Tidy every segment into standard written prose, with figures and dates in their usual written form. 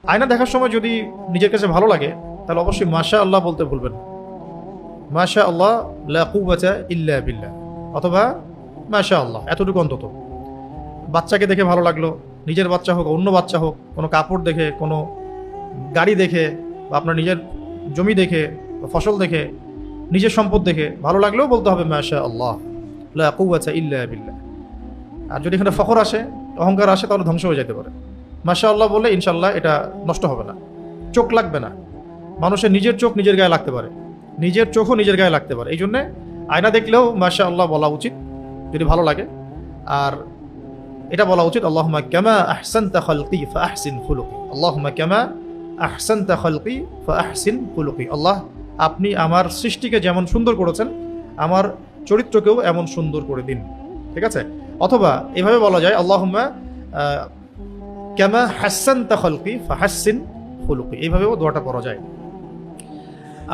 আয়না দেখার সময় যদি নিজের কাছে ভালো লাগে তাহলে অবশ্যই মাশা আল্লাহ বলতে ভুলবেন। মাশা আল্লাহ লা কুওয়াতা ইল্লা বিল্লাহ, অথবা মাশা আল্লাহ, এতটুকু অন্তত। বাচ্চাকে দেখে ভালো লাগলো, নিজের বাচ্চা হোক অন্য বাচ্চা হোক, কোনো কাপড় দেখে, কোনো গাড়ি দেখে, বা আপনার নিজের জমি দেখে বা ফসল দেখে, নিজের সম্পদ দেখে ভালো লাগলেও বলতে হবে মাশা আল্লাহ লা কুওয়াতা ইল্লা বিল্লাহ। আর যদি এখানে ফখর আসে, অহংকার আসে, তাহলে ধ্বংস হয়ে যেতে পারে। মাশা আল্লাহ বললে ইনশাল্লাহ এটা নষ্ট হবে না, চোখ লাগবে না। মানুষের নিজের চোখ নিজের গায়ে লাগতে পারে, নিজের চোখও নিজের গায়ে লাগতে পারে। এই জন্যে আয়না দেখলেও মাশা আল্লাহ বলা উচিত যদি ভালো লাগে। আর এটা বলা উচিত আল্লাহুম্মা কামা আহসানতা খালকি ফাআহসিন খুলুকি, আল্লাহুম্মা কামা আহসানতা খালকি ফাআহসিন খুলুকি। আল্লাহ, আপনি আমার সৃষ্টিকে যেমন সুন্দর করেছেন আমার চরিত্রকেও এমন সুন্দর করে দিন। ঠিক আছে? অথবা এভাবে বলা যায় আল্লাহুম্মা কামা হাসানতা খালকি ফাহাসসিন খুলুকি, এইভাবেও দোয়াটা পড়া যায়।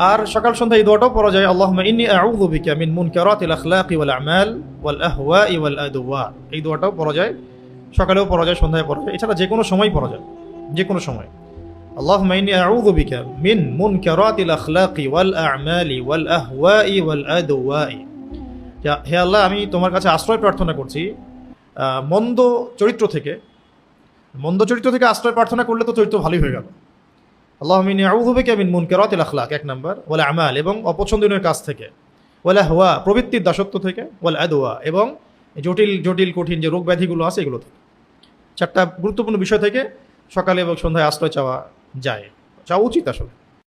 আর সকাল সন্ধ্যা এই দোয়াটাও পড়া যায় আল্লাহুম্মা ইন্নী আউযু বিকা মিন মুনকারাতিল আখলাকি ওয়াল আমাল ওয়াল আহওয়াই ওয়াল আদওয়া। এই দোয়াটাও পড়া যায়, সকালেও পড়া যায়, সন্ধ্যায় পড়া যায়, এছাড়া যে কোনো সময় পড়া যায়, যে কোনো সময়। আল্লাহুম্মা ইন্নী আউযু বিকা মিন মুনকারাতিল আখলাকি ওয়াল আমালি ওয়াল আহওয়াই ওয়াল আদওয়াই। হে আল্লাহ, আমি তোমার কাছে আশ্রয় প্রার্থনা করছি মন্দ চরিত্র থেকে। মন্দ চরিত্র থেকে আশ্রয় প্রার্থনা করলে তো চরিত্র ভালোই হয়ে গেল। আল্লাহুম্মা ইন্নী আউযু বিকা মিন মুনকারাতিল আখলাক, এক নাম্বার, ওয়াল আমাল, এবং অপছন্দনীয় কাজ থেকে, ওয়াল আহওয়া, প্রবৃত্তির দাসত্ব থেকে, ওয়াল আদওয়া, এবং জটিল জটিল কঠিন যে রোগ ব্যাধিগুলো আছে এগুলো থেকে। চারটা গুরুত্বপূর্ণ বিষয় থেকে সকালে এবং সন্ধ্যায় আশ্রয় চাওয়া যায়, চাওয়া উচিত আসলে।